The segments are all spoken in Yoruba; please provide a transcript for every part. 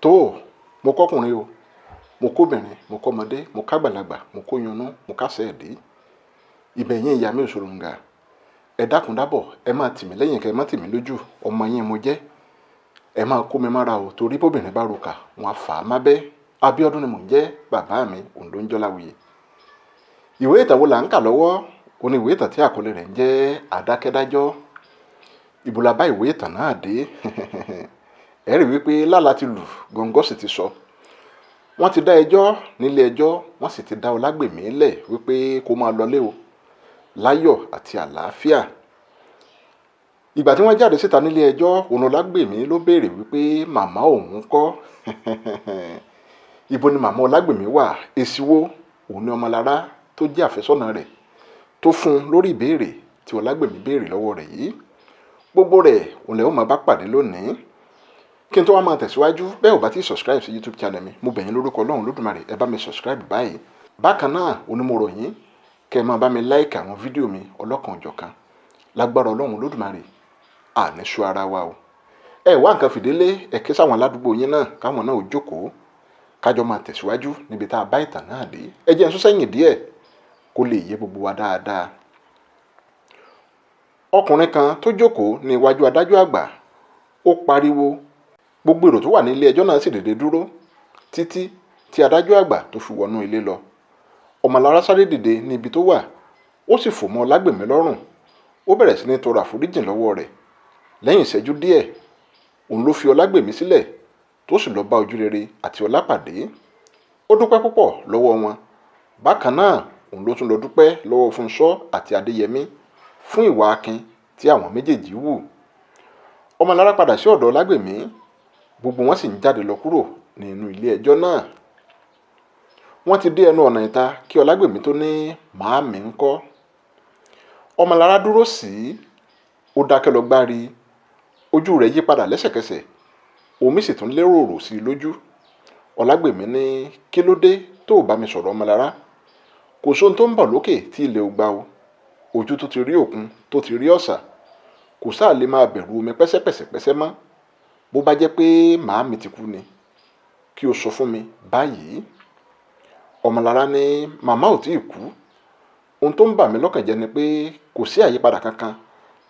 tó mo kọ́kùnrin o, mo kóbìnrin, mo kọ́mọdé, mo kágbàlagbà, mo kóyunnú, mo kásẹ̀ ẹ̀dí. Ìbẹ̀yìn ìyá mi òṣòròǹgà, ẹ dákun dábọ̀, ẹ máa tì mí lẹ́yìn kẹ́ ẹ má tì mí lójú, ọmọ yín mo jẹ́. Ẹ máa kó mi mára o, torí bóbìnrin bá roka wọn á fà á má bẹ́. Abíọ́dún ni mò ń jẹ́, bàbá mi òun ló ń jọ́láwuyè. Ìwé ìtàn wo là ń kà lọ́wọ́? Ó ní ìwé ìtàn tí àkọlé rẹ̀ ń jẹ́ Adakedajo. Ibo la bá ìwé ìtàn náà dé? Ẹ rí wípé lálá ti lù, gọ̀ǹgọ̀ sì ti sọ. Wọ́n ti dá ẹjọ́ nílé ẹjọ́, wọ́n sì ti dá Ọlágbèmí lẹ̀ wípé kó máa lọlé o, láyọ̀ àti àlàáfíà. Ìgbà tí wọ́n jáde síta nílé ẹjọ́, òun Ọlágbèmí ló béèrè wípé màmá òun kọ́. Ibo ni màmá Ọlágbèmí wà? Èsì wo òun ni Ọmọlára tó jẹ́ àfẹ́sọ́nà rẹ̀ tó fún un lórí ìbéèrè tí Ọlágbèmí béèrè lọ́wọ́ rẹ̀ yìí. Gbogbo rẹ̀ òun lẹ̀ ó máa bá pàdé lónìí. Kí n tó wá máa tẹ̀síwájú, bẹ́ẹ̀ ò bá ti subscribe sí YouTube channel mi, mo bẹ̀ yín lórúkọ Ọlọ́run Olódùmarè, ẹ bá mi subscribe báyìí. Bákan náà onímọ̀rọ̀ yín kẹ́ ẹ máa bá mi like àwọn fídíò mi ọlọ́kan òjọ̀kan. Lágbára Ọlọ́run Olódùmarè, àní sú ara wa o. Ẹ wá nǹkan fìdílé, ẹ ké sáwọn aládùúgbò yín náà káwọn náà ò jókòó. Kájọ máa tẹ̀síwájú níbi tá a bá ìtàn náà dé. Ẹ jẹ́ n sún sẹ́yìn díẹ̀ kó lè yé gbogbo wa dáadáa. Ọkùnrin kan tó jókòó ní iwájú adájọ́ àgbà, ó pariwo. Gbogbo èrò tó wà ní ilé ẹjọ́ náà sì dìde dúró títí tí adájọ́ àgbà tó fi wọnú ilé lọ. Ọmọlára sáré dìde níbi tó wà, ó sì fò mọ́ Ọlágbèmí lọ́rùn. Ó bẹ̀rẹ̀ sí ní tọrọ àforíjìn lọ́wọ́ rẹ̀. Lẹ́yìn ìṣẹ́jú díẹ̀, òun ló fi Ọlágbèmí sílẹ̀ tó sì lọ bá ojúrere àti ọlá pàdé. Ó dúpẹ́ púpọ̀ lọ́wọ́ wọn. Bákan náà, òun ló tún lọ dúpẹ́ lọ́wọ́ Fúnṣọ́ àti Adéyẹmí fún ìwà akin tí àwọn méjèèjì wù. Ọmọlára padà sí ọ̀dọ̀ Ọlágbèmí. Gbogbo wọn sì ń jáde lọ kúrò nínú ilé ẹjọ́ náà. Wọ́n ti dé ẹnu ọ̀nà ìta kí Ọlágbèmí tó ní màámi ń kọ́. Ọmọlára dúró sí i, ó dákẹ́ lọ gbárí. Ojú rẹ̀ yí padà lẹ́sẹ̀kẹsẹ̀, omi sì tún lérò sí i lójú. Ọlágbèmí ní, kí ló dé tó bá mi sọ̀rọ̀ Ọmọlára? Kò sóhun tó ń bọ̀ lókè tí ilẹ̀ ò gbà o. Ojú tó ti rí òkun tó ti rí ọ̀sà, kò sáà lè máa bẹ̀rù omi pẹ́sẹ́pẹ́sẹ́pẹ́sẹ́ mọ́. Bó bá jẹ́ pé màámi ti kú ni, kí o sọ fún mi báyìí. Ọmọlára ní, màmá ò tíì kú. Ohun tó ń bà mí lọ́kàn jẹ́ ni pé kò sí àyípadà kankan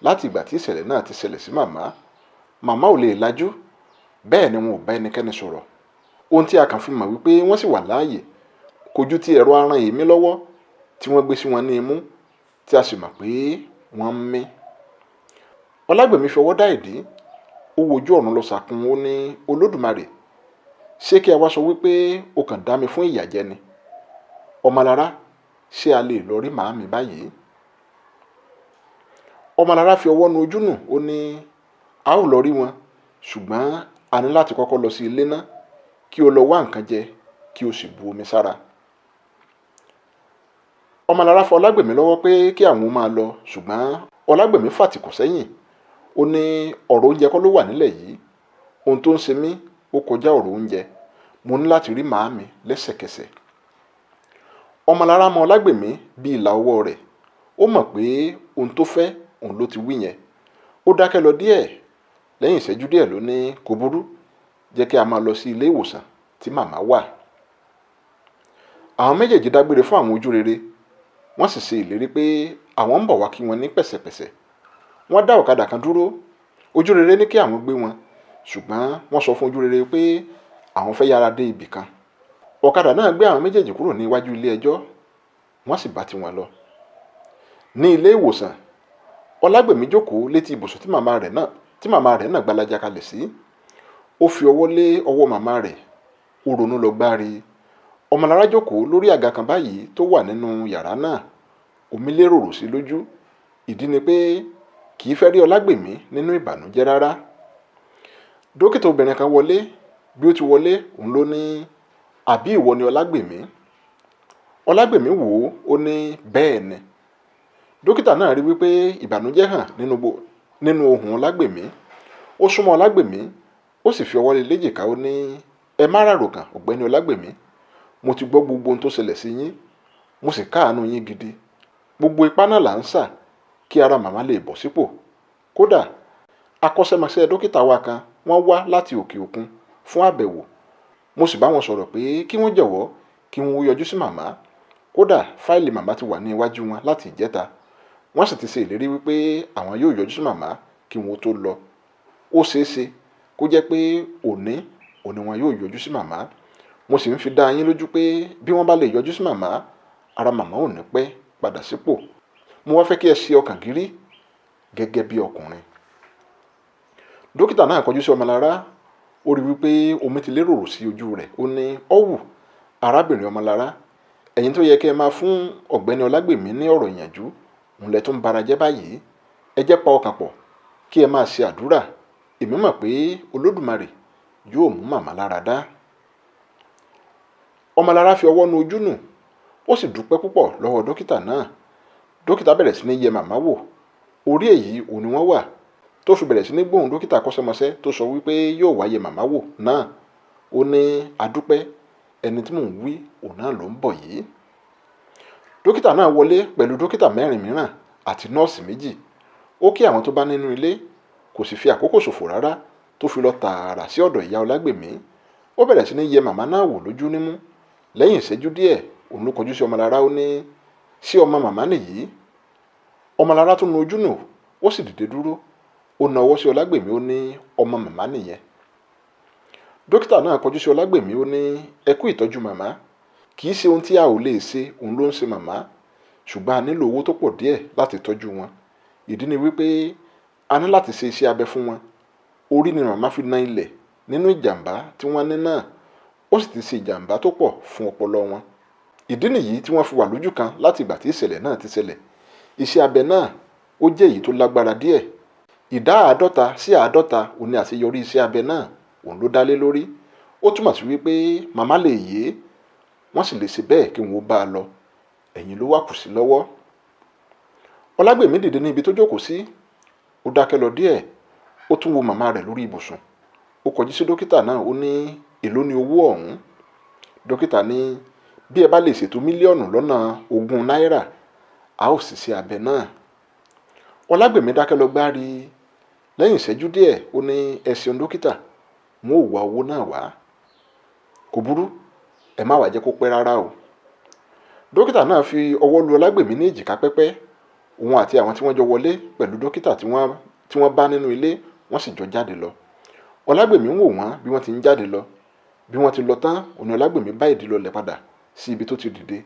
láti ìgbà tí ìṣẹ̀lẹ̀ náà ti ṣẹlẹ̀ sí màmá. Màmá ò lè lajú, bẹ́ẹ̀ ni wọn ò bá ẹnikẹ́ni sọ̀rọ̀. Ohun tí a kàn fi mọ̀ wípé wọ́n sì wà láàyè kò ju ti ẹ̀rọ aràn èémí lọ́wọ́ tí wọ́n gbé sí wọn ní imú, tí a sì mọ̀ pé wọ́n ń mí. Ọlágbèmí fi ọwọ́ dá ìdí, ó wojú ọ̀run lọ sàkún, ó ní, Olódùmarè, ṣé kí a wá sọ wípé o kàn dá mi fún ìyàjẹ ni? Ọmọlára, ṣé a lè lọ rí màámi báyìí? Ọmọlára fi ọwọ́ nu ojú nù, ó ní, a ó lọ rí wọn, ṣùgbọ́n a ní láti kọ́kọ́ lọ sí ilé náà kí o lọ wá nǹkan jẹ kí o sì bu omi sára. Ọmọlára fọ Ọlágbèmí lọ́wọ́ pé kí àwọn máa lọ, ṣùgbọ́n Ọlágbèmí fàtìkù sẹ́yìn. Ó ní, ọ̀rọ̀ oúnjẹ kọ́ ló wà nílẹ̀ yìí. Ohun tó ń ṣe mí ó kọjá ọ̀rọ̀ oúnjẹ. Mo ní láti rí màámi lẹ́sẹ̀kẹsẹ̀. Ọmọlára mọ Ọlágbèmí bí ìlà ọwọ́ rẹ̀. Ó mọ̀ pé ohun tó fẹ́ òun ló ti wí yẹn. Ó dákẹ́ lọ díẹ̀. Lẹ́yìn ìṣẹ́jú díẹ̀ ló ní, kò burú, jẹ́ kí a máa lọ sí ilé ìwòsàn tí màmá wà. Àwọn méjèèjì dágbére fún àwọn ojúrere. Wọ́n sì ṣe ìlérí pé àwọn ń bọ̀ wá kí wọn ní pẹ̀sẹ̀pẹ̀sẹ̀. Wọ́n dá ọ̀kadà kan dúró. Ojúrere ní kí àwọn gbé wọn, ṣùgbọ́n wọ́n sọ fún ojúrere pé àwọn fẹ́ yára dé ibì kan. Ọ̀kadà náà gbé àwọn méjèèjì kúrò ní iwájú ilé ẹjọ́, wọ́n sì bá tiwọn lọ. Ní ilé ìwòsàn, Ọlágbèmí jókòó létí ibùsùn tí màmá rẹ̀ náà gbalaja kalẹ̀ sí. Ó fi ọwọ́ lé ọwọ́ màmá rẹ̀, ó ronú lọ gbárí. Ọmọlára jókòó lórí àga kan báyìí tó wà nínú yàrá náà. Omi lérò sí i lójú. Ìdí ni pé kì í fẹ́ rí Ọlágbèmí nínú ìbànújẹ́ rárá. Dókítà obìnrin kan wọlé. Bí ó ti wọlé, òun ló ní, àbí ìwọ ni Ọlágbèmí? Ọlágbèmí wò ó, ó ní, bẹ́ẹ̀ ni. Dókítà náà rí wípé ìbànújẹ́ hàn nínú ohùn Ọlágbèmí. Ó súnmọ́ Ọlágbèmí, ó sì fi ọwọ́ lé léjìká, ó ní, ẹ má ràròkàn ọ̀gbẹ́ni Ọlágbèmí. Mo ti gbọ́ gbogbo ohun tó ṣẹlẹ̀ sí yín, mo sì káàánú yín gidi. Gbogbo ipá náà là ń sà kí ara màmá lè bọ̀ sípò. Kódà akọ́ṣẹ́mọṣẹ́ dókítà wa kan wọ́n wá láti òkè òkun fún àbẹ̀wò mo sì bá wọn sọ̀rọ̀ pé kí wọ́n jọ̀wọ́ kí wọ́n yọjú sí màmá. Kódà fáìlì màmá ti wà ní iwájú wọn láti ìjẹta. Wọ́n sì ti ṣe ìlérí wípé àwọn yóò yọjú sí màmá kí wọ́n tó lọ. Ó ṣeéṣe kó jẹ́ pé òní wọn yóò yọjú sí màmá. Mo sì ń fi dá yín lójú pé bí wọ́n bá lè yọjú sí màmá, ara màmá ò ní pẹ́ padà sípò. Mo wá fẹ́ kí ẹ ṣe ọkàn gírí gẹ́gẹ́ bí ọkùnrin. Dókítà náà kọjú sí Ọmọlára. Ó rí wípé omi ti lérò sí ojú rẹ̀. Ó ní, "Ọ̀wù, arábìnrin Ọmọlára, ẹ̀yin tó yẹ kí ẹ máa fún ọ̀gbẹ́ni Ọlágbèmí ní ọ̀rọ̀ ìyànjú, òun lẹ tún bara jẹ́ báyìí. Ẹ jẹ́ pa ọkàn pọ̀ kí ẹ máa ṣe àdúrà. Èmi mọ̀ pé Olódùmarè yóò mú màmá lára dá." Ọmọlára fi ọwọ́ nu ojú nù. Ó sì dúpẹ́ púpọ̀ lọ́wọ́ dókítà náà. Dókítà bẹ̀rẹ̀ sí ní yẹ màmá wò. Orí èyí òun ni wọ́n wà tó fi bẹ̀rẹ̀ sí ní gbóhùn dókítà akọ́ṣẹ́mọṣẹ́ tó sọ wípé yóò wá yẹ màmá wò náà. Ó ní, "Adúpẹ́, ẹni tí mò ń wí òun náà ló ń bọ̀ yìí." Dókítà náà wọlé pẹ̀lú dókítà 4 mìíràn àti nọ́ọ̀sì 2. Ó kí àwọn tó bá nínú ilé, kò sì fi àkókò ṣòfò rárá tó fi lọ tààrà sí ọ̀dọ̀ ìyá Ọlágbèmí. Ó bẹ̀rẹ̀ sí ní yẹ màmá náà wò lójú nímú. Lẹ́yìn ìṣẹ́jú díẹ̀, òun ló kọjú sí Ọmọlára. Ó ní, "Ṣé ọmọ màmá nìyí?" Ọmọlára tún nu ojú nù. Ó sì dìde dúró. Ó na ọwọ́ sí Ọlágbèmí. Ó ní, "Ọmọ màmá nìyẹn." Dókítà náà kọjú sí Ọlágbèmí. Ó ní, "Ẹ kú ìtọ́jú màmá. Kì í ṣe ohun tí a ò lè ṣe òun ló ń ṣe màmá, ṣùgbọ́n a nílò owó tó pọ̀ díẹ̀ láti tọ́jú wọn. Ìdí ni wípé a ní láti ṣe iṣẹ́ abẹ fún wọn. Orí ni màmá fi na ilẹ̀ nínú ìjàmbá tí wọ́n ní náà. Ó sì ti ṣe ìjàmbá tó pọ̀ fún ọpọlọ wọn. Ìdí nìyí tí wọ́n fi wà lójú kan láti ìgbà tí ìṣẹ̀lẹ̀ náà ti ṣẹlẹ̀. Iṣẹ́ abẹ náà ó jẹ́ èyí tó lágbára díẹ̀. Ìdá 50 sí 50 òun ni àṣeyọrí iṣẹ́ abẹ náà òun ló dálé lórí. Ó túmọ̀ sí wípé màmá lè yè, wọ́n sì lè ṣe bẹ́ẹ̀ kí wọ́n bá a lọ. Ẹ̀yin ló wà kù sí lọ́wọ́." Ọlágbèmí dìde ní ibi tó jókòó sí. Ó dákẹ́ lọ díẹ̀. Ó tún wo màmá rẹ̀ lórí ibùsùn. Ó kọjú sí dókítà náà. Ó ní, "Èló ni owó ọ̀hún?" Dókítà ní, "Bí ẹ bá lè ṣètò mílíọ̀nù lọ́nà 20 náírà, a ó sì ṣe abẹ náà." Ọlágbèmí dákẹ́ lọ gbárí. Lẹ́yìn ìṣẹ́jú díẹ̀, ó ní, "Ẹ ṣeun dókítà, wọn ò wá owó náà wá." "Kò burú, ẹ má wá jẹ́ kó pẹ́ rárá o." Dókítà náà fi ọwọ́ lu Ọlágbèmí ní èjìká pẹ́pẹ́. Òun àti àwọn tí wọ́n jọ wọlé pẹ̀lú dókítà tí wọ́n bá nínú ilé, wọ́n sì jọ jáde lọ. Ọlágbèmí ń wò wọ́n bí wọ́n ti ń jáde lọ. Bí wọ́n ti lọ tán, òun ni Ọlágbèmí bá ìdí lọlẹ̀ padà sí ibi tó ti dìde.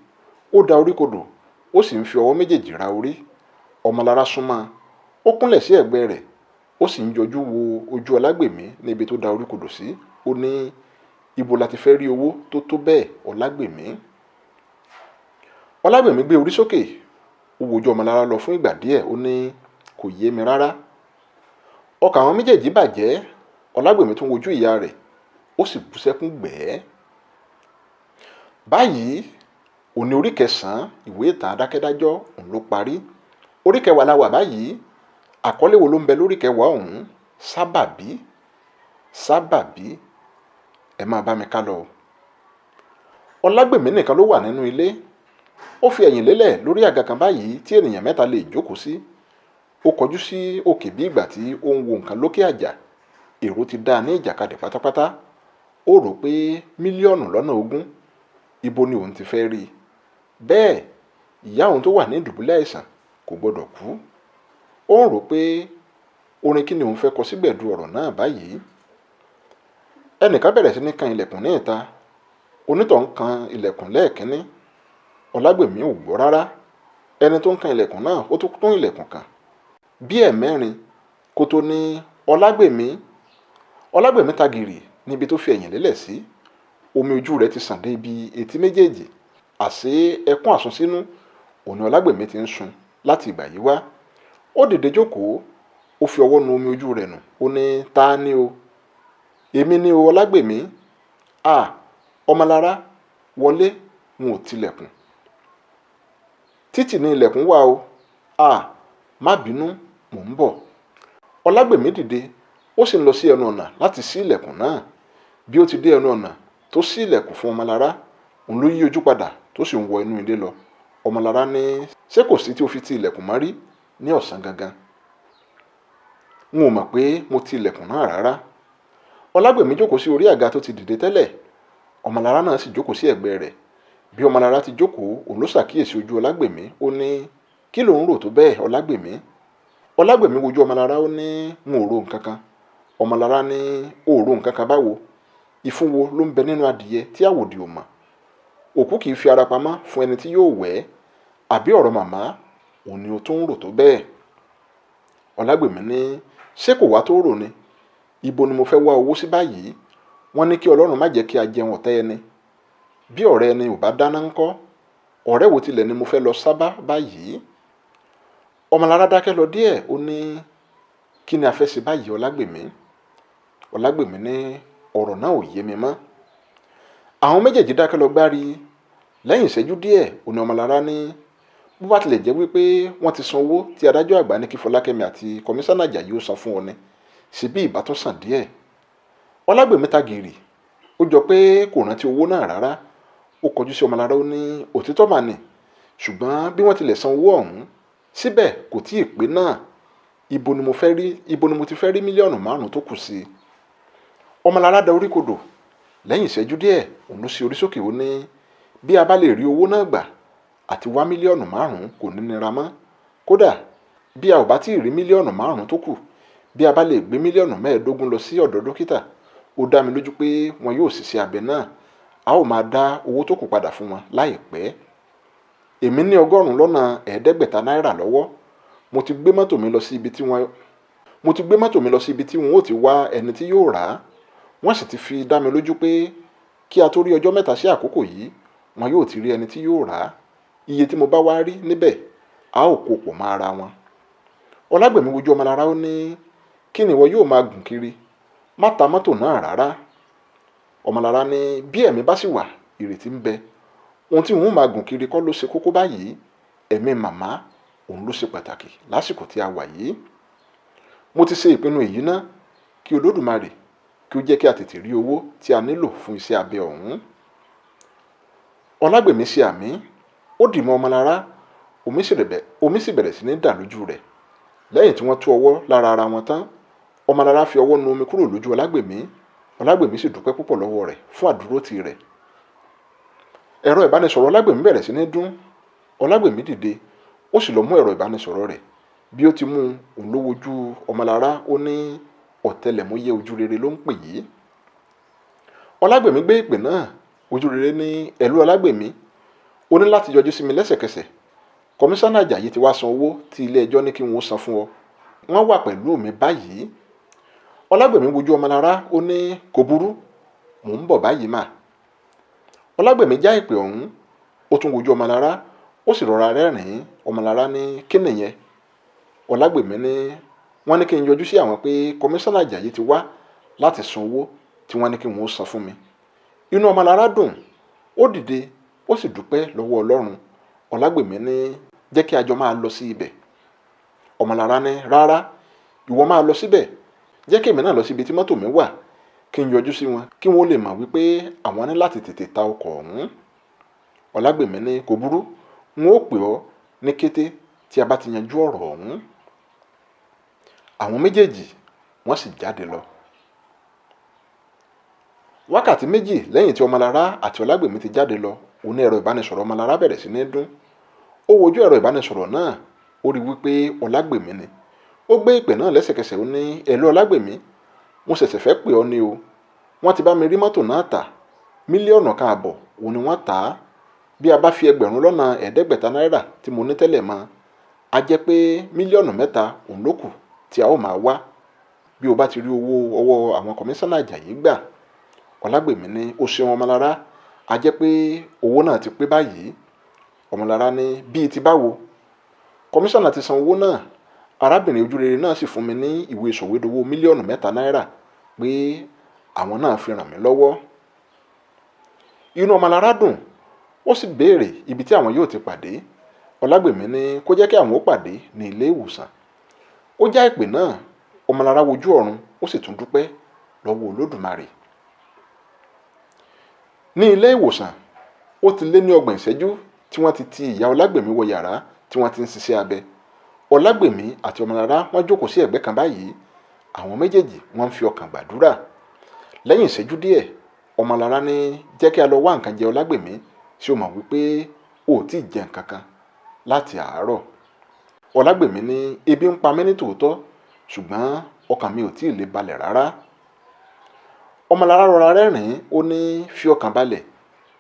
Ó da orí kodò. Ó sì ń fi ọwọ́ méjèèjì ra orí. Ọmọlára súnmọ́. Ó kúnlẹ̀ sí ẹ̀gbẹ́ rẹ̀. Ó sì ń yọjú wo ojú Ọlágbèmí ní ibi tó da orí kodò sí. Ó ní, "Ibo la ti fẹ́ rí owó tó tó bẹ́ẹ̀ Ọlágbèmí?" Ọlágbèmí gbé orí sókè. Ó wojú Ọmọlára lọ fún ìgbà díẹ̀. Ó ní, "Kò yé mi rárá." Ọkàn àwọn méjèèjì bàjẹ́. Ọlágbèmí tún wojú ìyá rẹ̀. Ó sì bú sẹ́kún gbẹ̀ẹ́. Báyìí, òní orí 9 ìwé ìtàn Adákẹ́dájọ́ òun ló parí. Orí 10 la wà báyìí. Àkọlé wo ló ń bẹ lórí 10 ọ̀hún? Sábàbí. Sábàbí. Ẹ máa bá mi ká lọ. Ọlágbèmí nìkan ló wà nínú ilé. Ó fi ẹ̀yìn lélẹ̀ lórí àga kan báyìí tí ènìyàn 3 lè jókòó sí. Ó kọjú sí òkè bí ìgbà tí ó ń wo nǹkan lókè àjà. Èrò ti dá ní ìjàkadì pátápátá. Ó rò pé mílíọ̀nù lọ́nà 20, ibo ni òun ti fẹ́ rí. Bẹ́ẹ̀, ìyá òun tó wà ní ìdùbúlẹ̀ àìsàn kò gbọdọ̀ kú. Ó ń rò pé orin kí ni òun fẹ́ kọ sígbẹ̀du ọ̀rọ̀ náà báyìí. Ẹnìkan bẹ̀rẹ̀ sí ní kan ilẹ̀kùn ní ìta. Onítọ̀hún kan ilẹ̀kùn lẹ́ẹ̀kínní. Ọlágbèmí ò gbọ́ rárá. Ẹni tó ń kan ilẹ̀kùn náà ó tún tún ilẹ̀kùn kan. Bí ẹ̀mẹ́rin kó tó ní, "Ọlágbèmí." Ọlágbèmí tagìrì níbi tó fi ẹ̀yìn lélẹ̀ sí. Omi ojú rẹ̀ ti sàn dé ibi etí méjèèjì. Àṣé ẹkún àsunsínú òun ni Ọlágbèmí ti ń sun láti ìgbà yìí wá. Ó dìde jókòó. Ó fi ọwọ́ nu omi ojú rẹ̀ nù. Ó ní, "Ta ni o?" "Èmi ni o Ọlágbèmí." Ọmọlára, wọlé, n ò tilẹ̀kùn." "Títì ni ilẹ̀kùn wà o." Má bínú, mò ń bọ̀." Ọlágbèmí dìde. Ó sì ń lọ sí ẹnu ọ̀nà láti ṣí ilẹ̀kùn náà. Bí ó ti dé ẹnu ọ̀nà tó ṣí ilẹ̀kùn fún Ọmọlára, òun ló yí ojú padà tó sì ń wọ inú ilé lọ. Ọmọlára ní, "Ṣé kò sí tí o fi ti ilẹ̀kùn mọ́rí ní ọ̀sán gangan?" "N ò mọ̀ pé mo ti ilẹ̀kùn náà rárá." Ọlágbèmí jókòó sí orí àga tó ti dìde tẹ́lẹ̀. ọmọlára náà sì jókòó sí ẹ̀gbẹ́ rẹ̀. Bí ọmọlára ti jókòó, òun ló ṣàkíyèsí ojú ọlágbèmí. Ó ní, kí ló ń rò tó bẹ́ẹ̀ ọlágbèmí? Ọlágbèmí wojú ọmọlára, ó ní, n ò ro nǹkan kan. Ọmọlára ní, o ò ro nǹkan kan báwo? Ìfun wo ló ń bẹ nínú adìyẹ tí àwòdì ò mọ̀? Òkú kì í fi ara pamọ́ fún ẹni tí yóò wẹ̀ ẹ́. Àbí ọ̀rọ̀ màmá òun ni o tún ń rò tó bẹ́ẹ̀? Ọlágbèmí ní, ṣé kò wá tó rò ni? Ibo ni mo fẹ́ wá owó sí báyìí? Wọ́n ní kí Ọlọ́run má jẹ́ kí a jẹun ọ̀tá ẹni. Bí ọ̀rẹ́ ẹni ò bá dáná ńkọ́? Ọ̀rẹ́ wo tilẹ̀ ni mo fẹ́ lọ sábà báyìí? Ọmọlára dákẹ́ lọ díẹ̀. Ó ní, kí ni a fẹ́ ṣe báyìí ọlágbèmí? Ọlágbèmí ní, ọ̀rọ̀ náà ò yé mi mọ́. Àwọn méjèèjì dákẹ́ lọ gbárí. Lẹ́yìn ìṣẹ́jú díẹ̀, ó ní ọmọlára ní, bó bá tilẹ̀ jẹ́ wípé wọ́n ti san owó tí adájọ́ àgbà ní kí Fọlákẹ́mi àti kọmíṣánná Àjàyí ó san fún ọ ni, ṣebí ìbá tún sàn díẹ̀. Ọlágbèmí ta gìrì. Ó jọ pé kò rántí owó náà rárá. Ó kọjú sí ọmọlára, ó ní, òtítọ́ mà ni, ṣùgbọ́n bí wọ́n tilẹ̀ san owó ọ̀hún, síbẹ̀ kò tí ì pé náà. Ibo ni mo ti fẹ́ rí mílíọ̀nù 5 tó kù sí? Ọmọlára da orí kodò. Lẹ́yìn ìṣẹ́jú díẹ̀, òun ló ṣí orí sókè. Ó ní, bí a bá lè rí owó náà gbà, àti wá mílíọ̀nù 5 kò ní nira mọ́. Kódà bí a ò bá tí ì rí mílíọ̀nù 5 tó kù, bí a bá lè gbé mílíọ̀nù 15 lọ sí ọ̀dọ̀ dókítà, ó dá mi lójú pé wọn yóò ṣiṣẹ́ abẹ náà. A ó máa dá owó tó kù padà fún wọn láìpẹ́. Èmi ní 100 náírà lọ́wọ́. Mo ti gbé mọ́tò mi lọ sí ibi tí wọn ó ti wá ẹni tí yóò rà á. Wọ́n sì ti fi dá mi lójú pé kí a tó rí ọjọ́ 3 sí àkókò yìí, wọn yóò ti rí ẹni tí yóò rà á. Iye tí mo bá wá rí níbẹ̀, a ó kó pọ̀ mọ́ ara wọn. Ọlágbèmí wojú ọmọlára, ó ní, kí ni ìwọ yóò máa gùn kiri? Má ta mọ́tò náà rárá. Ọmọlára ní, bí ẹ̀mí bá sì wà, ìrètí ń bẹ. Ohun tí òun máa gùn kiri kọ́ ló ṣe kókó báyìí. Ẹ̀mí màmá òun ló ṣe pàtàkì lásìkò tí a wà yìí. Mo ti ṣe ìpinnu èyí ná, kí Olódùmarè kí ó jẹ́ kí a tètè rí owó tí a nílò fún iṣẹ́ abẹ ọ̀hún. Ọlágbèmí ṣe àmì. Ó dì mọ́ ọmọlára. Omi sì bẹ̀rẹ̀ sí ní dà lójú rẹ̀. Lẹ́yìn tí wọ́n tú ọwọ́ lára ara wọn tán, ọmọlára fi ọwọ́ nu omi kúrò lójú Ọlágbèmí. Ọlágbèmí sì dúpẹ́ púpọ̀ lọ́wọ́ rẹ̀ fún àdúrótì rẹ̀. Ẹ̀rọ ìbánisọ̀rọ̀ Ọlágbèmí bẹ̀rẹ̀ sí ní dún. Ọlágbèmí dìde. Ó sì lọ mú ẹ̀rọ ìbánisọ̀rọ̀ rẹ̀. Bí ó ti mú òun ló wojú ọmọlára. Ó ní, ọ̀tẹlẹ̀múyẹ́ ojú rere ló ń pè yìí. Ọlágbèmí gbé ìpè náà. Ojú rere ní, ẹ̀lú Ọlágbèmí, ó ní láti yọjú sí mi lẹ́sẹ̀kẹsẹ̀. Kọmíṣánná Àjàyí ti wá san owó tí ilé ẹjọ́ ní kí wọ́n san fún ọ. Wọ́n wà pẹ̀lú mi báyìí. Ọlágbèmí wojú ọmọlára. Ó ní, kò burú, mò ń bọ̀ báyìí mà. Ọlágbèmí já ìpè ọ̀hún. Ó tún wojú ọmọlára. Ó sì rọra rẹ́rìn-ín. Ọmọlára ní, kí nìyẹn? Ọlágbèmí ní, wọ́n ní kí n yọjú sí àwọn pé kọmíṣánná Àjàyí ti wá láti san owó tí wọ́n ní kí wọ́n san fún mi. Inú ọmọlára dùn. Ó dìde. Ó sì dúpẹ́ lọ́wọ́ Ọlọ́run. Ọlágbèmí ní, jẹ́ kí a jọ máa lọ sí ibẹ̀. Ọmọlára ní, rárá, ìwọ máa lọ síbẹ̀. Jẹ́ kí èmi náà lọ síbi tí mọ́tò mi wà, kí n yọjú sí wọn, kí wọ́n lè mọ̀ wípé àwọn ní láti tètè ta ọkọ̀ ọ̀hún. Ọlágbèmí ní, kò burú, n ó pè ọ́ ní kété tí a bá ti yanjú ọ̀rọ̀ ọ̀hún. Àwọn méjèèjì wọ́n sì jáde lọ. Wákàtí méjì lẹ́yìn tí ọmọlára àti Ọlágbèmí ti jáde lọ, òun ní ẹ̀rọ ìbánisọ̀rọ̀ ọmọlára bẹ̀rẹ̀ sí ní dún. Ó wojú ẹ̀rọ ìbánisọ̀rọ̀ náà. Ó rí wípé Ọlágbèmí ni. Ó gbé ìpè náà lẹ́sẹ̀kẹsẹ̀. Ó ní, ẹ̀lú Ọlágbèmí, mo ṣẹ̀ṣẹ̀ fẹ́ pè ọ́ ni o. Wọ́n ti bá mi rí mọ́tò náà tà. Mílíọ̀nù 1.5 òun ni wọ́n tà á. Bí a bá fi 500 náírà tí mo ní tẹ́lẹ̀ mọ́, a jẹ́ pé mílíọ̀nù 3 òun ló kù tí a ó máa wá. Bí o bá ti rí owó ọwọ́ àwọn kọmíṣánná Àjàyí gbà. Ọlágbèmí ní, ó ṣeun ọmọlára. A jẹ́ pé owó náà ti pé báyìí. Ọmọlára ní, bíi ti báwo? Kọmíṣánná ti san owó náà. Arábìnrin ojúrere náà sì fún mi ní ìwé sọ̀wédowó mílíọ̀nù 3 náírà pé àwọn náà fi ràn mí lọ́wọ́. Inú ọmọlára dùn. Ó sì béèrè ibi tí àwọn yóò ti pàdé. Ọlágbèmí ní, kó jẹ́ kí àwọn ó pàdé ní ilé ìwòsàn. Ó já ìpè náà. Ọmọlára wojú ọ̀run. Ó sì tún dúpẹ́ lọ́wọ́ Olódùmarè. Ní ilé ìwòsàn, ó ti lé ní 30 ìṣẹ́jú tí wọ́n ti ìyá Ọlágbèmí wọ yàrá tí wọ́n ti ń ṣiṣẹ́ abẹ. Ọlágbèmí àti ọmọlára wọ́n jókòó sí ẹ̀gbẹ́ kan báyìí. Àwọn méjèèjì wọ́n ń fi ọkàn gbàdúrà. Lẹ́yìn ìṣẹ́jú díẹ̀, Ọmọlára ní jẹ́ kí a lọ wá nǹkan jẹ Ọlágbèmí, ṣé o mọ̀ wípé o ò tí ì jẹ nǹkan kan láti àárọ̀. Ọlágbèmí ní ebi ń pa mí ní tòótọ́, ṣùgbọ́n ọkàn mi ò tí ì lè balẹ̀ rárá. Ọmọlára rọra rẹ́rìn-ín, ó ní fi ọkàn balẹ̀,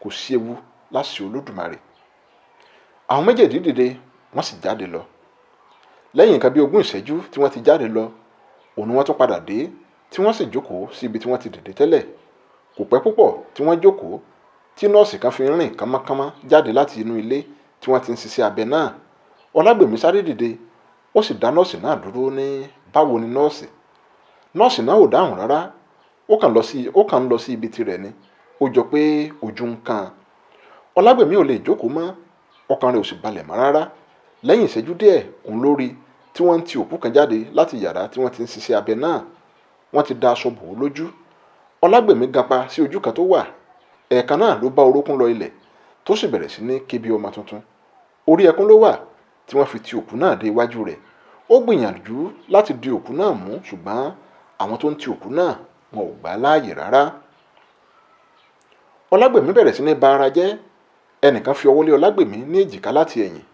kò sí ewu láṣẹ Olódùmarè. Àwọn méjèèjì dìde, wọ́n sì jáde lọ. Lẹ́yìn nǹkan bí 20 ìṣẹ́jú tí wọ́n ti jáde lọ, òun ni wọ́n tún padà dé, tí wọ́n sì jókòó sí ibi tí wọ́n ti dìde tẹ́lẹ̀. Kò pẹ́ púpọ̀ tí wọ́n jókòó, tí nọ́ọ̀sì kan fi rìn kánmọ́kánmọ́ jáde láti inú ilé tí wọ́n ti ń ṣiṣẹ́ abẹ náà. Ọlágbèmí sáré dìde, ó sì dá nọ́ọ̀sì náà dúró ní báwo ni nọ́ọ̀sì. Nọ́ọ̀sì náà ò dáhùn rárá, ó kàn ń lọ sí ibi tirẹ̀ ni, ó jọ pé ojú ń kan. Ọlágbèmí ò lè jókòó mọ́, ọkàn rẹ̀ ò sì balẹ̀ mọ́ rárá. Lẹ́yìn ìṣẹ́jú díẹ̀, òun ló rí tí wọ́n ń ti òkú kan jáde láti yàrá tí wọ́n ti ń ṣiṣẹ́ abẹ náà. Wọ́n ti da aṣọ bò ó lójú. Ọlágbèmí ganpa sí ojú kan tó wà. Ẹ̀ẹ̀kan náà ló bá orókún lọ ilẹ̀, tó sì bẹ̀rẹ̀ sí ní ké bí ọmọ tuntun. Orí ẹkún ló wà tí wọ́n fi ti òkú náà dé iwájú rẹ̀. Ó gbìyànjú láti di òkú náà mú, ṣùgbọ́n àwọn tó ń ti òkú náà wọn ò gbà á láàyè rárá. Ọlágbèmí bẹ̀rẹ̀ sí ní ba ara jẹ́. Ẹnìkan fi ọwọ́ lé Ọlágbèmí ní èjìká láti ẹ̀yìn.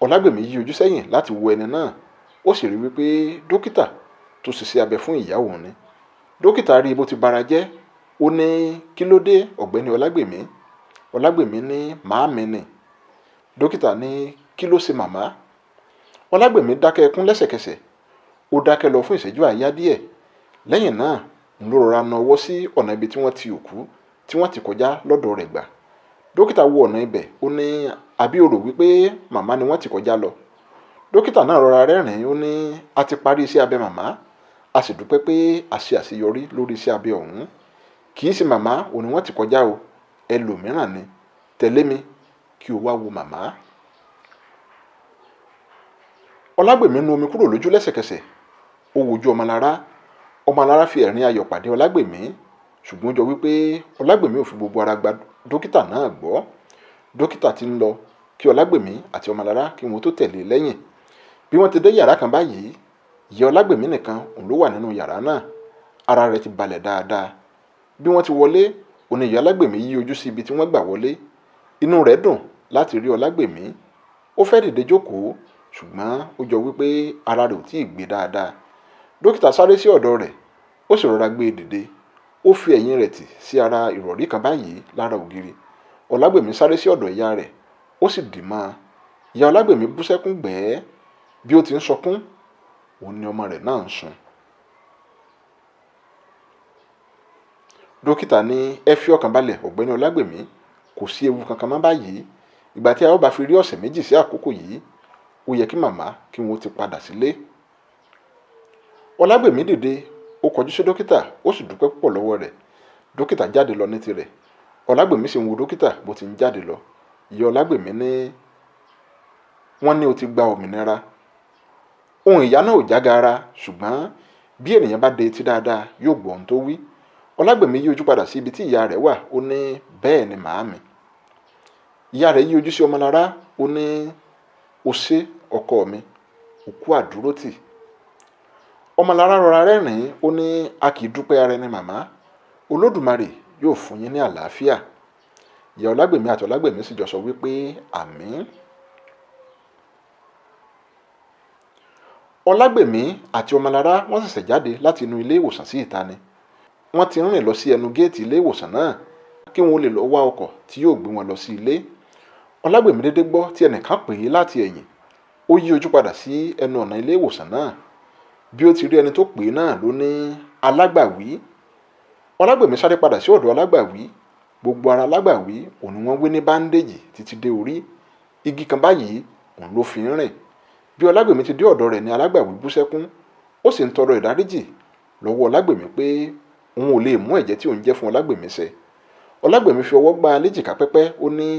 Ọlágbèmí yí ojú sẹ́yìn láti wo ẹni náà, ó sì rí wípé dókítà tó ṣiṣẹ́ abẹ fún ìyá òun ni. Dókítà rí bó ti bara jẹ́, ó ní kí ló dé ọ̀gbẹ́ni Ọlágbèmí. Ọlágbèmí ní màámi ni. Dókítà ní kí ló ṣe màmá. Ọlágbèmí dákẹ́ ẹkún lẹ́sẹ̀kẹsẹ̀, ó dákẹ́ lọ fún ìṣẹ́jú àáyá díẹ̀. Lẹ́yìn náà ló rọra na ọwọ́ sí ọ̀nà ibi tí wọ́n ti òkú tí wọ́n ti kọjá lọ́dọ̀ rẹ̀ gbà. Dókítà wo ọ̀nà ibẹ̀, ó ní àbí o rò wípé màmá ni wọ́n ti kọjá lọ. Dókítà náà rọra rẹ́rìn-ín, ó ní a ti parí iṣẹ́ abẹ màmá, a sì dúpẹ́ pé a ṣe àṣeyọrí lórí iṣẹ́ abẹ ọ̀hún. Kì í ṣe màmá òun ni wọ́n ti kọjá o, ẹlòmíràn ni. Tẹ̀lé mi kí o wá wo màmá. Ọlágbèmí nu omi kúrò lójú lẹ́sẹ̀kẹsẹ̀, ó wojú Ọmọlára. Ọmọlára fi ẹ̀rín ayọ̀ pàdé Ọlágbèmí, ṣùgbọ́n ó jọ wípé Ọlágbèmí ò fi gbogbo ara gba dókítà náà gbọ́. Dókítà ti ń lọ kí Ọlágbèmí àti Ọmọlára kí wọ́n tó tẹ̀lé lẹ́yìn. Bí wọ́n ti dé yàrá kan báyìí, ìyá Ọlágbèmí nìkan òun ló wà nínú yàrá náà. Ara rẹ̀ ti balẹ̀ dáadáa. Bí wọ́n ti wọlé, òun ni ìyá Ọlágbèmí yí ojú sí ibi tí wọ́n gbà wọlé. Inú rẹ̀ dùn láti rí Ọlágbèmí. Ó fẹ́ dìde jókòó, ṣùgbọ́n ó jọ wípé ara rẹ̀ ò tí ì gbé dáadáa. Dókítà sáré sí ọ̀dọ̀ rẹ̀, ó sì rọra gbé e dìde. Ó fi ẹ̀yìn rẹ̀ tì sí ara ìrọ̀rí kan báyìí lára ògiri. Ọlágbèmí sáré sí ọ̀dọ̀ ìyá rẹ̀, ó sì dì mọ́ ọn. Ìyá Ọlágbèmí bú sẹ́kún gbẹ̀ẹ́. Bí ó ti ń sọkún, òun ni ọmọ rẹ̀ náà ń sun. Dókítà ní ẹ fi ọkàn balẹ̀ ọ̀gbẹ́ni Ọlágbèmí, kò sí ewu kankan mọ́ báyìí. Ìgbà tí a ó bá fi rí ọ̀sẹ̀ méjì sí àkókò yìí, ó yẹ kí màmá kí wọ́n ti padà sílé. Ọlágbèmí dìde, ó kọjú sí dókítà, ó sì dúpẹ́ púpọ̀ lọ́wọ́ rẹ̀. Dókítà jáde lọ ní tirẹ̀. Ọlágbèmí sì ń wo dókítà bó ti ń jáde lọ. Ìyá Ọlágbèmí ní wọ́n ní o ti gba òmìnira. Ohùn ìyá náà ò jágara, ṣùgbọ́n bí ènìyàn bá de etí dáadáa yóò gbọ́ ohun tó wí. Ọlágbèmí yí ojú padà sí ibi tí ìyá rẹ̀ wà, ó ní bẹ́ẹ̀ ni màámi. Ìyá rẹ̀ yí ojú sí Ọmọlára, ó ní o ṣé ọkọ mi, òkú àdúrótì. Ọmọlára rọra rẹ́rìn-ín, ó ní a kì í dúpẹ́ ara ẹni màmá, Olódùmarè yóò fún yín ní àlàáfíà. Ìyá Ọlágbèmí àti Ọlágbèmí sì jọ sọ wípé àmín. Ọlágbèmí àti Ọmọlára wọ́n ṣẹ̀ṣẹ̀ jáde láti inú ilé ìwòsàn sí ìta ni. Wọ́n ti rìn lọ sí ẹnu géètì ilé ìwòsàn náà kí wọ́n lè lọ wá ọkọ̀ tí yóò gbé wọn lọ sí ilé. Ọlágbèmí dédé gbọ́ tí ẹnìkan pè é láti ẹ̀yìn. Ó yí ojú padà sí ẹnu ọ̀nà ilé ìwòsàn náà. Bí ó ti rí ẹni tó pè é náà ló ní alágbàwí. Ọlágbèmí sáré padà sí ọ̀dọ̀ alágbàwí. Gbogbo ara alágbàwí òun ni wọ́n wé ní báńdéèjì títí dé orí. Igi kan báyìí òun ló fi ń rìn. Bí Ọlágbèmí ti dé ọ̀dọ̀ rẹ̀ ni alágbàwí bú sẹ́kún. Ó sì ń tọrọ ìdáríjì lọ́wọ́ Ọlágbèmí pé òun ò lè mú ẹ̀jẹ́ tí òun jẹ́ fún Ọlágbèmí ṣẹ. Ọlágbèmí fi ọwọ́ gbá léjìká pẹ́pẹ́, ó ní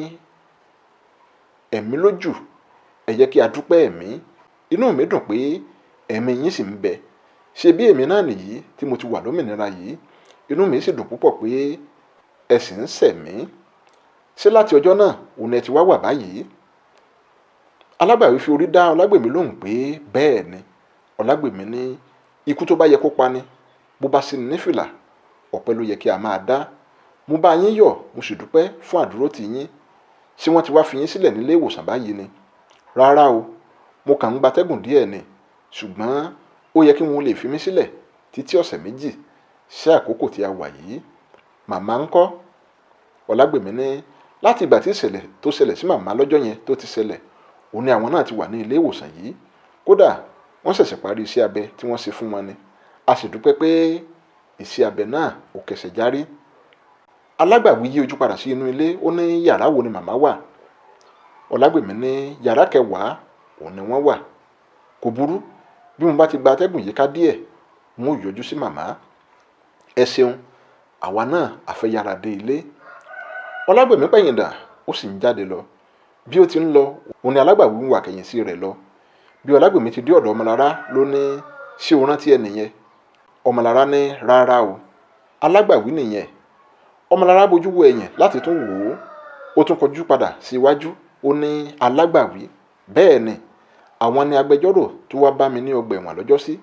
ẹ̀mí lójú, ẹ jẹ́ kí a dúpẹ́ ẹ̀mí. Inú mi dùn pé ẹ̀mí yín sì ń bẹ. Ṣé bí èmi náà nìyí tí mo ti wà lómìnira yìí, inú mi sì dùn púpọ̀ pé ẹ sì ń ṣẹ̀mí. Ṣé láti ọjọ́ náà òun ẹ ti wá wà báyìí? Alágbàwí fi orí dá Ọlágbèmí lóhùn pé bẹ́ẹ̀ ni. Ọlágbèmí ní ikú tó bá yẹ kó pa ni, bó bá sí ní fìlà, ọ̀pẹ ló yẹ kí a máa dá. mo bá yín yọ̀, mo sì dúpẹ́ fún àdúrótì yín. Ṣé wọ́n ti wá fi yín sílẹ̀ nílé ìwòsàn báyìí ni? Rárá o, mo kàn ń gbatẹ́gùn díẹ̀ ni, ṣùgbọ́n ó yẹ kí wọ́n lè fi mí sílẹ̀ títí ọ̀sẹ̀ méjì sí àkókò tí a wà yìí. Màmá ńkọ́? Ọlágbèmí ní láti ìgbà tí ìṣẹ̀lẹ̀ tó ṣẹlẹ̀ sí màmá lọ́jọ́ yẹn tó ti ṣẹlẹ̀, òun ni àwọn náà ti wà ní ilé ìwòsàn yìí. Kódà wọ́n ṣẹ̀ṣẹ̀ parí iṣẹ́ abẹ tí wọ́n ṣe fún wọn ni. A sì dúpẹ́ pé iṣẹ́ abẹ náà ò kẹsẹ̀ járí. Alágbàwí yí ojú padà sí inú ilé, ó ní yàrá wo ni màmá wà? Ọlágbèmí ní yàrá kẹwàá òun ni wọ́n wà. Kò burú, bí mo bá ti gba atẹ́gùn yíká díẹ̀, mo yọjú sí màmá. Ẹ ṣeun, àwa náà a fẹ́ yára dé ilé. Ọlágbèmí pẹ̀yìndà, ó sì ń jáde lọ. Bí ó ti ń lọ, òun ni alágbàwí ń wà kẹ̀yìn sí rẹ̀ lọ. Bí Ọlágbèmí ti dé ọ̀dọ̀ Ọmọlára ló ní, ṣé o rántí ẹni yẹn? Ọmọlára ní rárá o, alágbàwí nìyẹn. Ọmọlára bojú wo ẹ̀yìn láti tún wò ó. Ó tún kọjú padà sí iwájú, ó ní alágbàwí. Bẹ́ẹ̀ ni, àwọn ni agbẹjọ́rò tó wá bá mi ní ọgbà ẹ̀wọ̀n lọ́jọ́sí,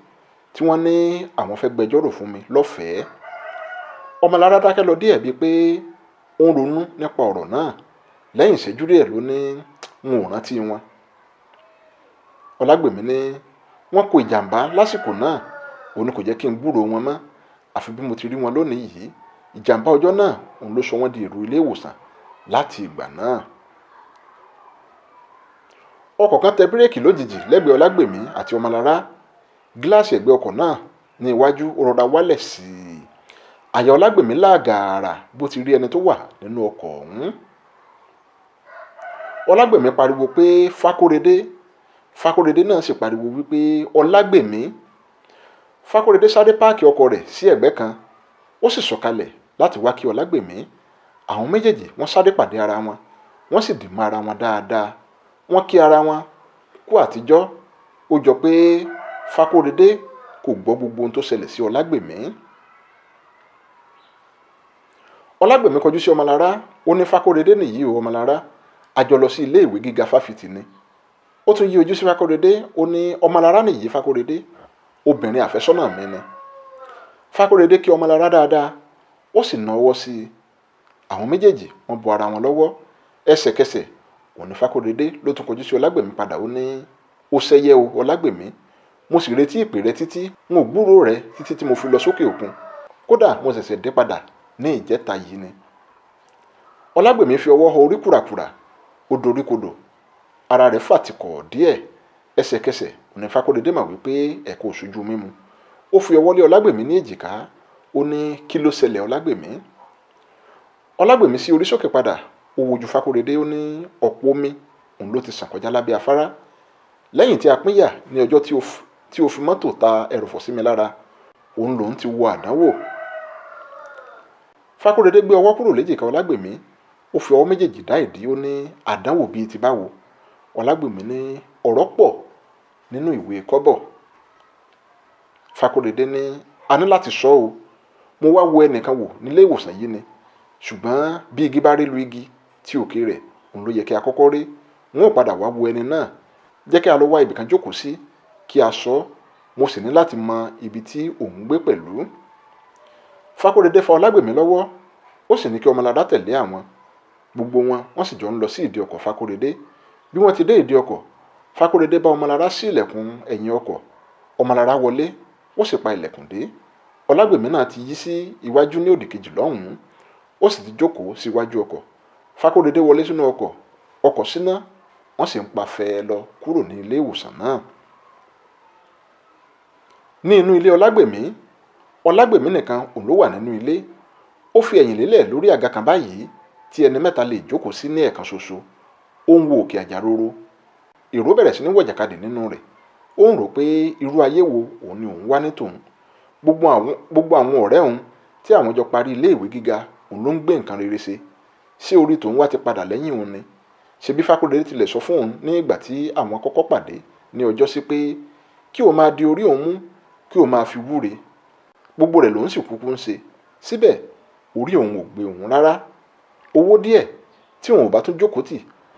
tí wọ́n ní àwọn fẹ́ gbẹjọ́rò fún mi lọ́fẹ̀ẹ́. Ọmọlára dákẹ́ lọ díẹ̀ bíi pé ó ń ronú nípa ọ̀rọ̀ náà. Lẹ́yìn ìṣẹ́jú díẹ̀ ló ní n ò rántí wọn. Ọlágbèmí ní wọ́n kó ìjàmbá lásìkò náà, òun ni kò jẹ́ kí n gbúròó wọn mọ́. Àfi bí mo ti rí wọn lónìí yìí, ìjàmbá ọjọ́ náà òun ló sọ wọ́n di èrò ilé ìwòsàn láti ìgbà náà. Ọkọ̀ kan tẹ bírèkì lójijì lẹ́gbẹ̀ẹ́ Ọlágbèmí àti Ọmọlára. Gíláàsì ẹ̀gbẹ́ ọkọ̀ náà ní iwájú ó rọra wálẹ̀ sí i. Àyà Ọlágbèmí làgàrà bó ti rí ẹni tó wà nínú ọkọ̀ ọ̀hún. Ọlágbèmí pariwo pé Fákóredé. Fákóredé náà sì pariwo wípé Ọlágbèmí. Fákóredé sáré páàkì ọkọ̀ rẹ̀ sí ẹ̀gbẹ́ kan, ó sì sọ̀kalẹ̀ láti wá kí Ọlágbèmí. Àwọn méjèèjì wọ́n sáré pàdé ara wọn, wọ́n sì dì mọ́ ara wọn dáadáa. Wọ́n kí ara wọn kú àtijọ́. Ó jọ pé Fákóredé kò gbọ́ gbogbo ohun tó ṣẹlẹ̀ sí Ọlágbèmí. Ọlágbèmí kọjú sí Ọmọlára, ó ní Fákóredé nìyí o Ọmọlára, a jọ lọ sí ilé ìwé gíga fáfitì ni. Ó tún yí ojú sí Fákóredé, ó ní Ọmọlára nìyí Fákóredé, obìnrin àfẹ́sọ́nà mi ni. Fákóredé kí Ọmọlára dáadáa, ó sì na ọwọ́ sí i. Àwọn méjèèjì wọ́n bọ ara wọn lọ́wọ́. Ẹsẹ̀kẹsẹ̀ òun ni Fákóredé ló tún kọjú sí Ọlágbèmí padà, ó ní ó ṣẹ́yẹ o Ọlágbèmí, mo sì retí ìpè rẹ títí, n ò gbúròó rẹ títí tí mo fi lọ sókè òkun. Kódà mo ṣẹ̀ṣẹ̀ dé padà ní ìjẹta yìí ni. Ọlágbèmí fi ọwọ́ họ orí kùràkùrà, ó dorí kodò, ara rẹ̀ fàtìkọ̀ díẹ̀. Ẹsẹ̀kẹsẹ̀ òun ni Fákóredé mà wípé ẹ̀kọ́ òṣojú mímu. Ó fi ọwọ́ lé Ọlágbèmí ní èjìká, ó ní kí ló ṣẹlẹ̀ Ọlágbèmí? Ọlágbèmí sí orí sókè padà, ó wojú Fákóredé, ó ní ọ̀pọ̀ omi òun ló ti sàn kọjá lábẹ́ afárá. Lẹ́yìn tí a pínyà ní ọjọ́ tí o fi mọ́tò ta ẹrọ̀fọ̀ sí mi lára, òun lòun ti wo àdánwò. Fákóredé gbé ọwọ́ kúrò léjìká Ọlágbèmí, ó fi ọwọ́ méjèèjì dá ìdí, ó ní àdánwò bíi ti báwo? Ọlágbèmí ní ọ̀rọ̀ pọ̀ nínú ìwé kọ́bọ̀. Fákóredé ní a ní láti sọ o, mo wá wo ẹnìkan wò nílé ìwòsàn yìí ni, ṣùgbọ́n bí igi bá rí lu igi tí òkè rẹ̀ òun ló yẹ kí a kọ́kọ́ rí. Wọn ò padà wá wo ẹni náà, jẹ́ kí a lọ wá ibìkan jókòó sí kí a sọ, mo sì ní láti mọ ibi tí òun gbé pẹ̀lú. Fákóredé fa Ọlágbèmí lọ́wọ́, ó sì ní kí Ọmọlára tẹ̀lé àwọn. Gbogbo wọ́n sì jọ ń lọ sí ìdí ọkọ̀ Fákóredé. Bí wọ́n ti dé ìdí ọkọ̀, Fákóredé bá Ọmọlára sí ilẹ̀kùn ẹ̀yìn ọkọ̀. Ọmọlára wọlé, ó sì pa ilẹ̀kùn dé. Ọlágbèmí náà ti yí sí iwájú ní òdì kejì lọ́hùn-ún, ó sì ti jókòó sí iwájú ọkọ̀. Fákóredé wọlé sínú ọkọ̀, ọkọ̀ síná, wọ́n sì ń pa fẹ́ẹ́ lọ kúrò ní ilé ìwòsàn náà. Ní inú ilé Ọlágbèmí nìkan òun ló wà nínú ilé. Ó fi ẹ̀yìn lélẹ̀ lórí àga kan báyìí tí ẹni mẹ́ta lè jókòó sí ní ẹ̀kan ṣoṣo. Ó ń wo òkè àjà roro. Èrò bẹ̀rẹ̀ sí ní wọ̀jàkadì nínú rẹ̀. Ó ń rò pé irú ayé wo òun ni òun wá ní tòun. Gbogbo àwọn ọ̀rẹ́ òun tí àwọn jọ parí ilé ìwé gíga òun ló ń gbé nǹkan rere ṣe. Ṣé orí tòun wá ti padà lẹ́yìn òun ni? Ṣebí Fákóredé tilẹ̀ sọ fún òun ní ìgbà tí àwọn kọ́kọ́ pàdé ní ọjọ́ sí pé kí òun máa di orí òun mú, kí òun máa fi wúre. Gbogbo rẹ̀ lòun sì kúkú ń ṣe. Síbẹ̀ orí òun ò gbé òun rárá. Owó díẹ̀ tí òun ò bá tún jókòó tì,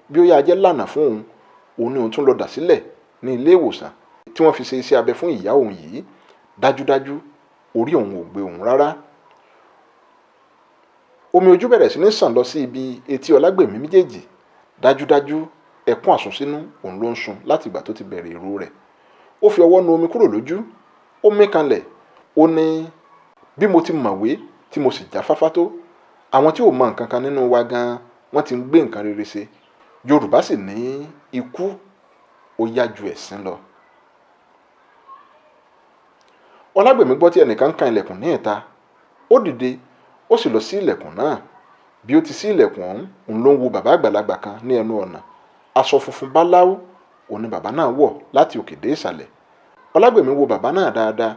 bí ó yá jẹ́ lànà fún òun ni òun tún lọ dà sílẹ̀ ní ilé ìwòsàn tí wọ́n fi ṣe iṣẹ́ abẹ fún ìyá òun yìí. Dájúdájú orí òun ò gbé òun rárá. omi ojú bẹ̀rẹ̀ sí ní sàn lọ sí ibi etí Ọlágbèmí méjèèjì. Dájúdájú ẹkún àsunsínú òun ló ń sun láti ìgbà tó ti bẹ̀rẹ̀ ìró rẹ̀. Ó fi ọwọ́ nu omi kúrò lójú, ó mí kanlẹ̀, ó ní bí mo ti mọ̀wé tí mo sì jáfáfá tó, àwọn tí ò mọ nǹkan kan nínú wa gan wọ́n ti ń gbé nǹkan rere ṣe. Yorùbá sì ní ikú ó yá ju ẹ̀sín lọ. Ọlágbèmí gbọ́ tí ẹnìkan kan ilẹ̀kùn ní ìta. Ó dìde, ó sì lọ sí ilẹ̀kùn náà. Bí ó ti ṣí ilẹ̀kùn ọ̀hún, òun ló ń wo bàbá àgbàlagbà kan ní ẹnu ọ̀nà. Aṣọ funfun báláú òun ni bàbá náà wọ̀ láti òkè dé ìsàlẹ̀. Ọlágbèmí wo bàbá náà dáadáa,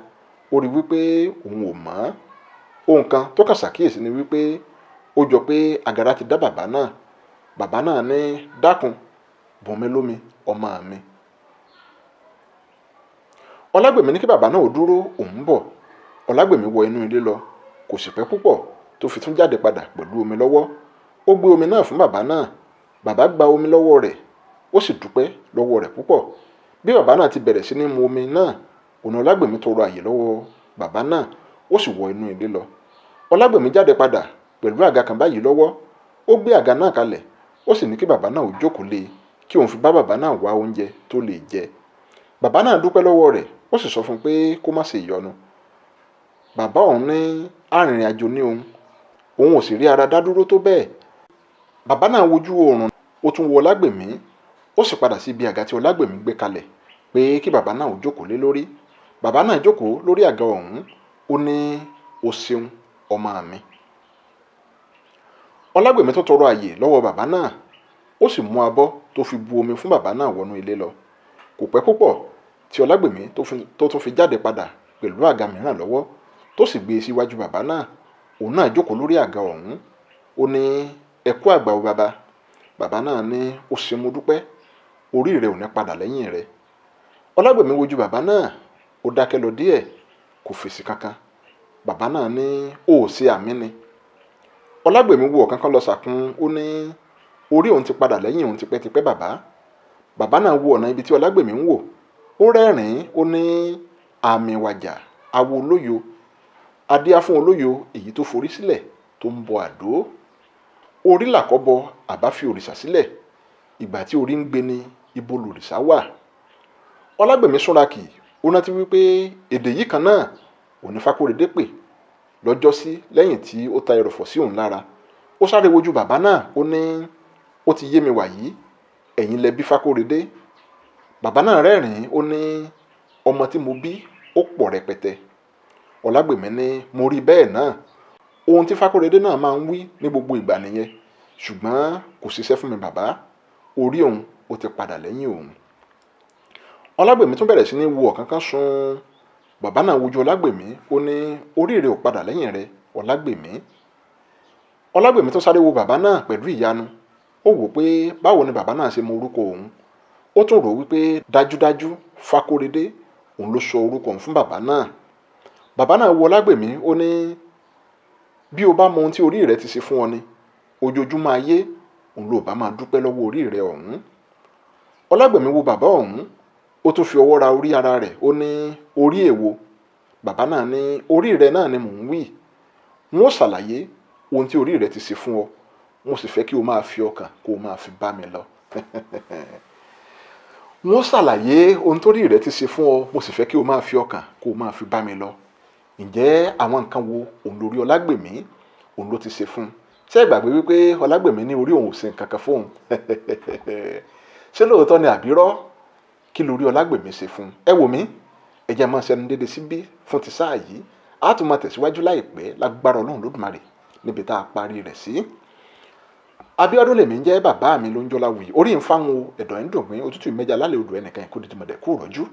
ó rí wípé òun ò mọ̀. Ohun kan tó kàn ṣàkíyèsí ni wípé ó jọ pé àgàrà ti dá bàbá náà. Bàbá náà ní, dákun bùnmi lómi ọmọ mi. Ọlágbèmí ní kí bàbá náà ó dúró, òun bọ̀. Ọlágbèmí wọ inú ilé lọ, kò sì pẹ́ púpọ̀ tó fi tún jáde padà pẹ̀lú omi lọ́wọ́. Ó gbé omi náà fún bàbá náà. Bàbá gba omi lọ́wọ́ rẹ̀, ó sì dúpẹ́ lọ́wọ́ rẹ̀ púpọ̀. Bí bàbá náà ti bẹ̀rẹ̀ sí ní mu omi náà, òun Ọlágbèmí tọrọ àyè lọ́wọ́ bàbá náà, ó sì wọ inú ilé lọ. Ọlágbèmí jáde padà pẹ̀lú àga kan báyìí lọ́wọ́. Ó gbé àga náà kalẹ̀, ó sì ní kí bàbá náà ó jókòó lé kí òun fi bá bàbá náà wá oúnjẹ tó lè jẹ. Bàbá náà dúpẹ́ lọ́wọ́ rẹ̀, ó sì sọ fún un pé kó má ṣe ìyọnu. Bàbá òun ní arìnrìn àjò ní òun ò sì rí ara dá dúró tó bẹ́ẹ̀. Bàbá náà wojú oòrùn, ó tún wo Ọlágbèmí, ó sì padà sí ibi àga tí Ọlágbèmí gbé kalẹ̀ pé kí bàbá náà ó jókòó lé lórí. Bàbá náà jókòó lórí àga ọ̀hún, ó ní, o ṣeun ọmọ mi. Ọlágbèmí tó tọrọ àyè lọ́wọ́ bàbá náà, ó sì mú abọ́ tó fi bu omi fún bàbá náà wọnú ilé lọ. Kò pẹ́ púpọ̀ tí Ọlágbèmí tó tún fi jáde padà pẹ̀lú àga mìíràn lọ́wọ́, tó sì gbé e síwájú bàbá náà. Òun náà jókòó lórí àga ọ̀hún, ó ní, ẹ kú àgbà o bàbá. Bàbá náà ní, ó ṣe mo dúpẹ́, orí rẹ ò ní padà lẹ́yìn rẹ. Ọlágbèmí wojú bàbá náà, ó dákẹ́ lọ díẹ̀, kò fèsì kankan. Bàbá náà ní, ó ò ṣe àmì ni. Ọlágbèmí wo ọ̀kánkán lọ sàkún, ó ní, orí òun ti padà lẹ́yìn òun tipẹ́tipẹ́ bàbá. Bàbá náà wo ọ̀nà ibi tí Ọlágbèmí ń wò, ó rẹ́rìn-ín, ó ní, àmì wàjà awo olóyo, adíá fún olóyo èyí tó forí sílẹ̀ tó ń bọ àdó. Orí làkọ́bọ àbá fi òrìṣà sílẹ̀, ìgbà tí orí ń gbé ni ibo lòrìṣà wà. Ọlágbèmí súnra kì, ó rántí wípé èdè yìí kan náà òní Fákóredé pè lọ́jọ́sí lẹ́yìn tí ó ta ẹrọ̀fọ̀ sí òun lára. Ó sáré wojú bàbá náà, ó ní, ó ti yé mi wàyí, ẹ̀yin lẹ bí Fákóredé. Bàbá náà rẹ́rìn-ín, ó ní, ọmọ tí mo bí ó pọ̀ rẹpẹtẹ. Ọlágbèmí ní, mo rí bẹ́ẹ̀ náà. Ohun tí Fákóredé náà máa ń wí ní gbogbo ìgbà nìyẹn, ṣùgbọ́n kò ṣiṣẹ́ fún mi bàbá. Orí òun ó ti padà lẹ́yìn òun. Ọlágbèmí tún bẹ̀rẹ̀ sí ní wo ọ̀kánkán sun. Bàbá náà wojú Ọlágbèmí, ó ní, orí rẹ ò padà lẹ́yìn rẹ Ọlágbèmí. Ọlágbèmí tó sáré wo bàbá náà pẹ̀lú ìyanu. Ó wò pé báwo ni bàbá náà ṣe mọ orúkọ òun. Ó tún rò wípé dájúdájú Fákóredé òun ló sọ orúkọ òun fún bàbá náà. Bàbá náà wo Ọlágbèmí, ó ní, bí o bá mọ ohun tí orí rẹ ti ṣe fún ọ ni, ojoojúmọ́ ayé òun ló bá máa dúpẹ́ lọ́wọ́ orí rẹ ọ̀hún. Ọlágbèmí wo bàbá ọ̀hún, ó tún fi ọwọ́ ra orí ara rẹ̀, ó ní, orí èwo? Bàbá náà ní, orí rẹ náà ni mò ń wí. N ó ṣàlàyé ohun tí orí rẹ ti ṣe fún ọ, mo sì fẹ́ kí o máa fi ọkàn kó o máa fi bá mi lọ. N ó ṣàlàyé ohun tó rí rẹ ti ṣe fún ọ, mo sì fẹ́ kí o máa fi ọkàn kó o máa fi bá mi lọ. Ǹjẹ́ àwọn nǹkan wo òun lórí Ọlágbèmí òun ló ti ṣe fún un? Ṣé ẹ gbàgbé wípé Ọlágbèmí ní orí òun ò ṣe nǹkan kan fóun? Ṣé lóòótọ́ ni àbírọ́? Kí lórí Ọlágbèmí ṣe fún un? Ẹ wò mí, ẹ jẹ́ máa ṣẹnu dédé síbí fún ti sáà yìí. A tún máa tẹ̀síwájú láìpẹ́ lágbára Ọlọ́run Lódùmarè níbi tá a parí rẹ̀ sí. Abíọ́dún lèmi ń jẹ́, bàbá mi ló ń jọlá wuyì. Orí ń fáwọn ẹ̀dọ̀ ń dùn mí, òtútù ìmẹ́jà lálẹ́ odò ẹnìkan ẹ̀kọ́ dídí mọ̀dẹ̀ kú rọ́jú.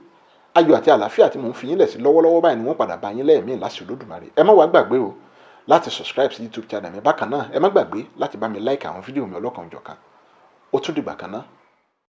Ayọ̀ àti àlàáfíà tí mò ń fi yín lẹ̀ sí lọ́wọ́lọ́wọ́ báyìí ni wọ́n padà bá yín lẹ́ẹ̀mí láṣẹ Olódùmarè. Ẹ má wá gbàgbé o láti subscribe sí YouTube channel mi. Bákan náà ẹ má gbàgbé láti bá mi like àwọn fídíò mi ọlọ́kan-ò-jọ̀kan. Ó tún dìgbà kan náà.